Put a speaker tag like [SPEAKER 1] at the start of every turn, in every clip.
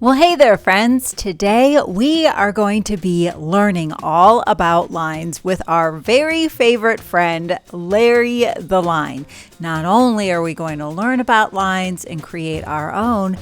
[SPEAKER 1] Well, hey there, friends. Today we are going to be learning all about lines with our very favorite friend, Larry the Line. Not only are we going to learn about lines and create our own,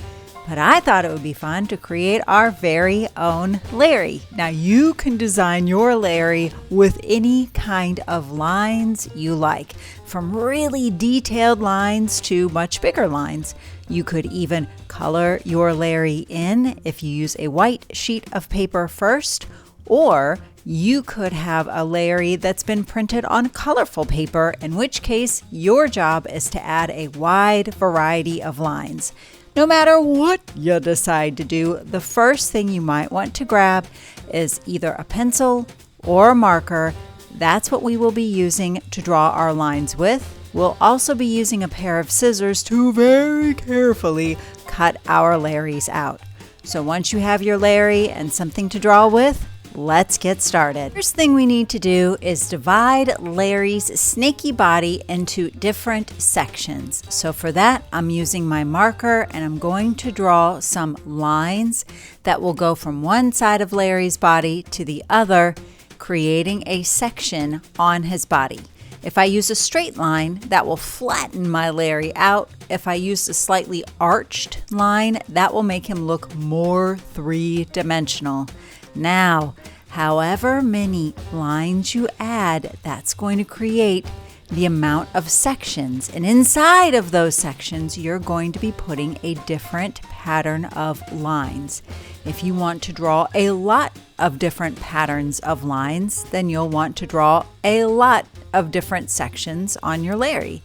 [SPEAKER 1] but I thought it would be fun to create our very own Larry. Now, you can design your Larry with any kind of lines you like, from really detailed lines to much bigger lines. You could even color your Larry in if you use a white sheet of paper first, or you could have a Larry that's been printed on colorful paper, in which case your job is to add a wide variety of lines. No matter what you decide to do, the first thing you might want to grab is either a pencil or a marker. That's what we will be using to draw our lines with. We'll also be using a pair of scissors to very carefully cut our Larrys out. So once you have your Larry and something to draw with, let's get started. First thing we need to do is divide Larry's snaky body into different sections. So for that, I'm using my marker and I'm going to draw some lines that will go from one side of Larry's body to the other, creating a section on his body. If I use a straight line, that will flatten my Larry out. If I use a slightly arched line, that will make him look more three-dimensional. Now, however many lines you add, that's going to create the amount of sections. And inside of those sections, you're going to be putting a different pattern of lines. If you want to draw a lot of different patterns of lines, then you'll want to draw a lot of different sections on your Larry.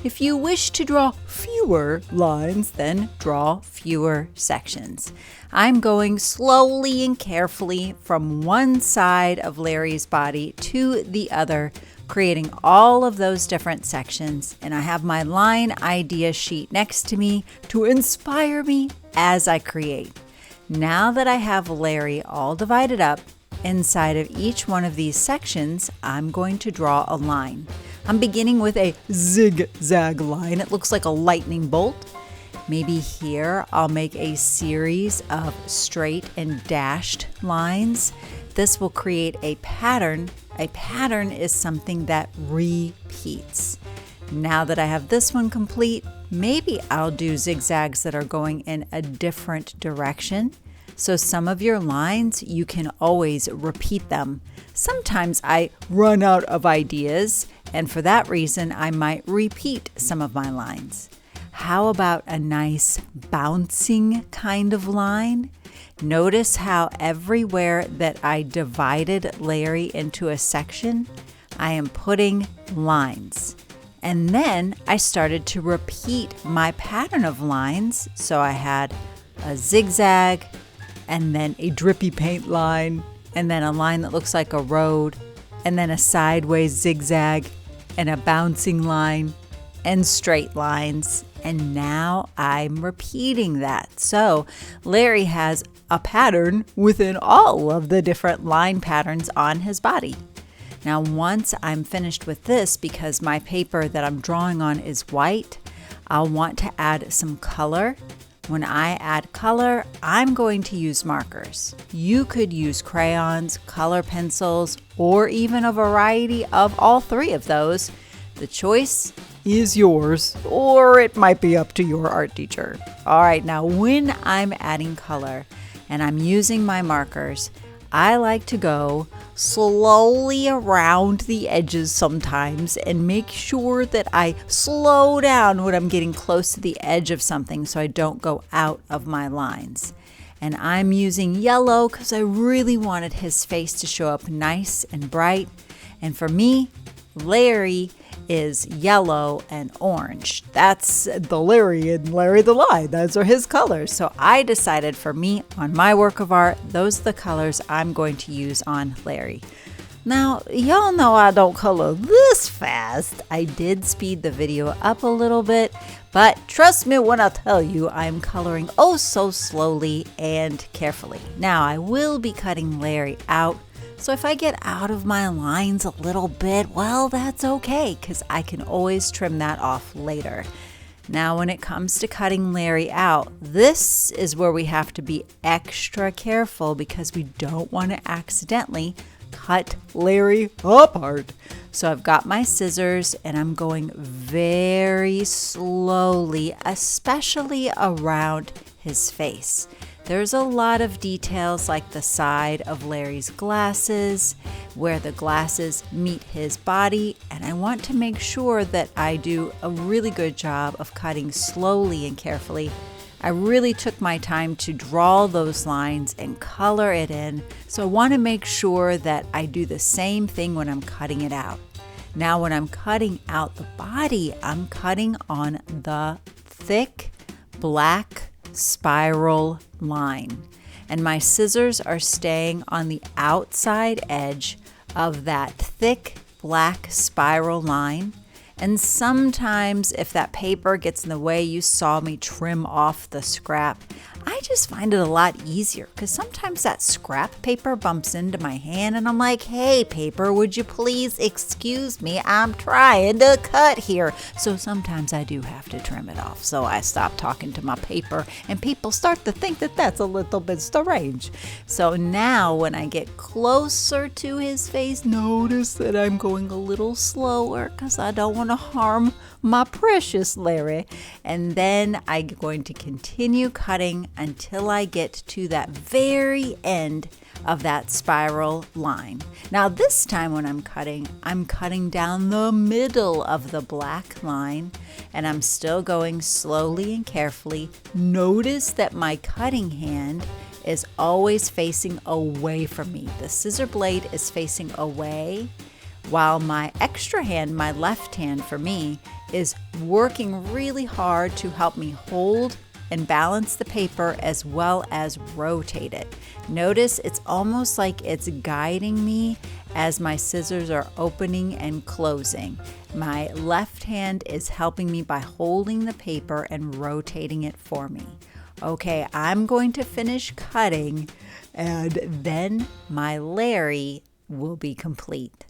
[SPEAKER 1] If you wish to draw fewer lines, then draw fewer sections. I'm going slowly and carefully from one side of Larry's body to the other, creating all of those different sections. And I have my line idea sheet next to me to inspire me as I create. Now that I have Larry all divided up, inside of each one of these sections, I'm going to draw a line. I'm beginning with a zigzag line. It looks like a lightning bolt. Maybe here I'll make a series of straight and dashed lines. This will create a pattern. A pattern is something that repeats. Now that I have this one complete, maybe I'll do zigzags that are going in a different direction. So some of your lines, you can always repeat them. Sometimes I run out of ideas, and for that reason, I might repeat some of my lines. How about a nice bouncing kind of line? Notice how everywhere that I divided Larry into a section, I am putting lines. And then I started to repeat my pattern of lines. So I had a zigzag, and then a drippy paint line, and then a line that looks like a road, and then a sideways zigzag, and a bouncing line, and straight lines. And now I'm repeating that. So Larry has a pattern within all of the different line patterns on his body. Now, once I'm finished with this, because my paper that I'm drawing on is white, I'll want to add some color. When I add color, I'm going to use markers. You could use crayons, color pencils, or even a variety of all three of those. The choice is yours, or it might be up to your art teacher. All right, now when I'm adding color and I'm using my markers, I like to go slowly around the edges sometimes and make sure that I slow down when I'm getting close to the edge of something so I don't go out of my lines. And I'm using yellow because I really wanted his face to show up nice and bright. And for me, Larry is yellow and orange. That's the Larry and Larry the Line. Those are his colors. So I decided for me, on my work of art, those are the colors I'm going to use on Larry. Now, y'all know I don't color this fast. I did speed the video up a little bit, but trust me when I tell you I'm coloring oh so slowly and carefully. Now, I will be cutting Larry out. So if I get out of my lines a little bit, well, that's okay, because I can always trim that off later. Now, when it comes to cutting Larry out, this is where we have to be extra careful because we don't want to accidentally cut Larry apart. So I've got my scissors and I'm going very slowly, especially around his face. There's a lot of details like the side of Larry's glasses, where the glasses meet his body, and I want to make sure that I do a really good job of cutting slowly and carefully. I really took my time to draw those lines and color it in, so I want to make sure that I do the same thing when I'm cutting it out. Now, when I'm cutting out the body, I'm cutting on the thick black spiral line, and my scissors are staying on the outside edge of that thick black spiral line. And sometimes if that paper gets in the way, you saw me trim off the scrap, I just find it a lot easier because sometimes that scrap paper bumps into my hand and I'm like, hey, paper, would you please excuse me? I'm trying to cut here. So sometimes I do have to trim it off. So I stop talking to my paper and people start to think that that's a little bit strange. So now when I get closer to his face, notice that I'm going a little slower because I don't want to harm my precious Larry. And then I'm going to continue cutting until I get to that very end of that spiral line. Now this time when I'm cutting down the middle of the black line, and I'm still going slowly and carefully. Notice that my cutting hand is always facing away from me. The scissor blade is facing away, while my extra hand, my left hand for me, is working really hard to help me hold and balance the paper as well as rotate it. Notice it's almost like it's guiding me as my scissors are opening and closing. My left hand is helping me by holding the paper and rotating it for me. Okay, I'm going to finish cutting and then my Larry will be complete.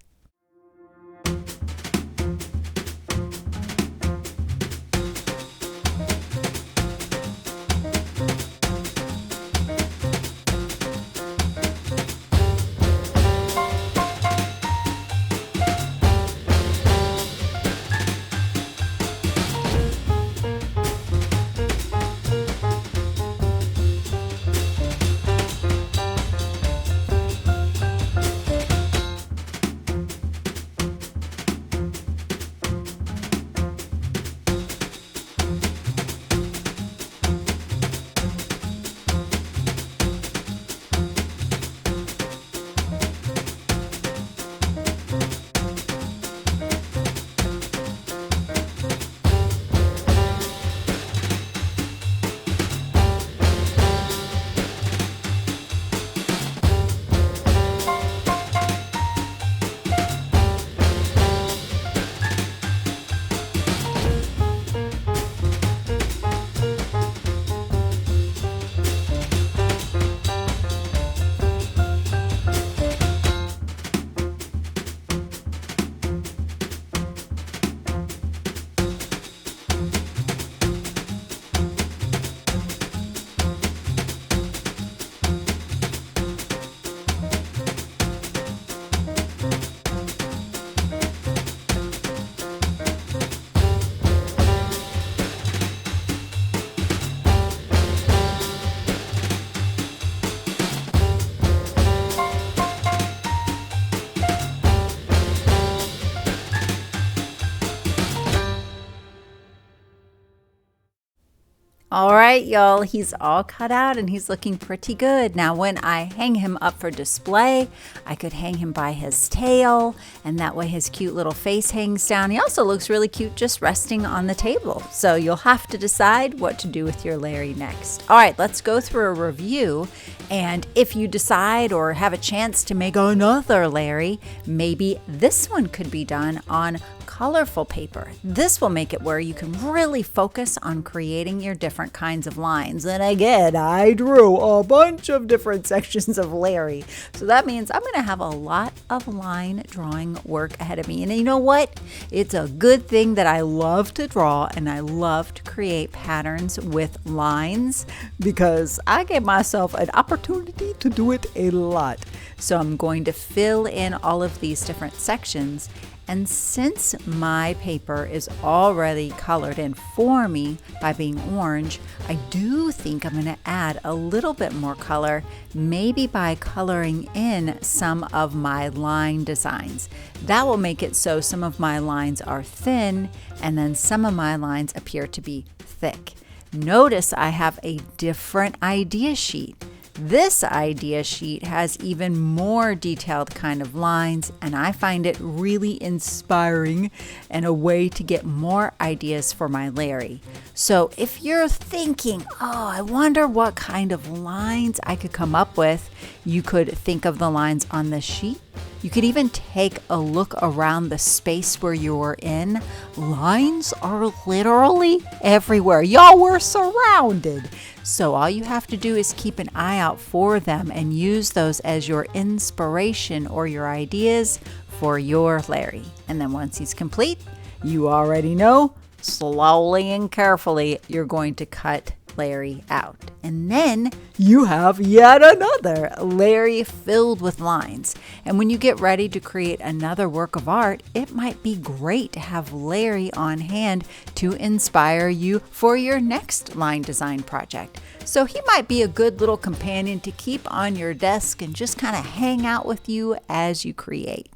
[SPEAKER 1] All right, y'all, he's all cut out and he's looking pretty good. Now, when I hang him up for display, I could hang him by his tail, and that way his cute little face hangs down. He also looks really cute just resting on the table. So you'll have to decide what to do with your Larry next. All right, let's go through a review. And if you decide or have a chance to make another Larry, maybe this one could be done on colorful paper. This will make it where you can really focus on creating your different kinds of lines. And again, I drew a bunch of different sections of Larry. So that means I'm going to have a lot of line drawing work ahead of me. And you know what? It's a good thing that I love to draw and I love to create patterns with lines because I gave myself an opportunity to do it a lot. So I'm going to fill in all of these different sections. And since my paper is already colored in for me by being orange, I do think I'm going to add a little bit more color, maybe by coloring in some of my line designs. That will make it so some of my lines are thin and then some of my lines appear to be thick. Notice I have a different idea sheet. This idea sheet has even more detailed kind of lines, and I find it really inspiring and a way to get more ideas for my Larry. So if you're thinking, I wonder what kind of lines I could come up with, you could think of the lines on this sheet. You could even take a look around the space where you're in. Lines are literally everywhere. Y'all, we're surrounded. So all you have to do is keep an eye out for them and use those as your inspiration or your ideas for your Larry. And then once he's complete, you already know, slowly and carefully, you're going to cut Larry out. And then you have yet another Larry filled with lines. And when you get ready to create another work of art, it might be great to have Larry on hand to inspire you for your next line design project. So he might be a good little companion to keep on your desk and just kind of hang out with you as you create.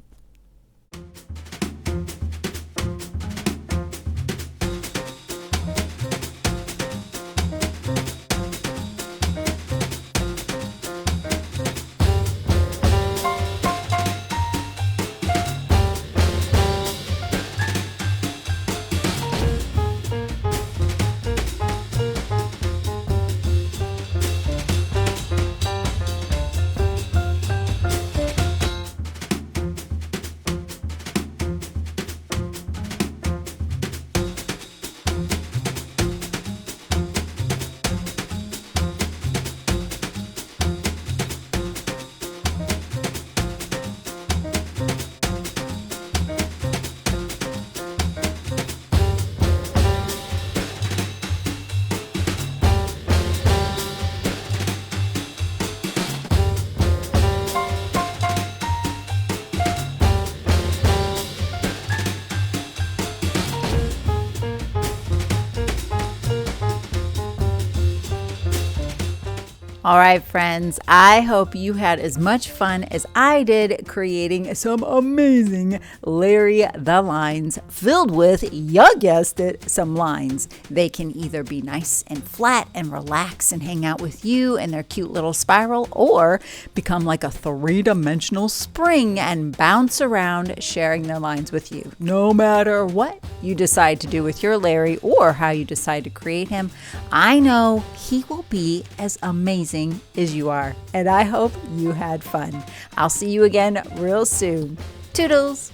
[SPEAKER 1] All right, friends, I hope you had as much fun as I did creating some amazing Larry the lines filled with, you guessed it, some lines. They can either be nice and flat and relax and hang out with you in their cute little spiral, or become like a three-dimensional spring and bounce around sharing their lines with you. No matter what you decide to do with your Larry or how you decide to create him, I know he will be as amazing as you are, and I hope you had fun. I'll see you again real soon. Toodles!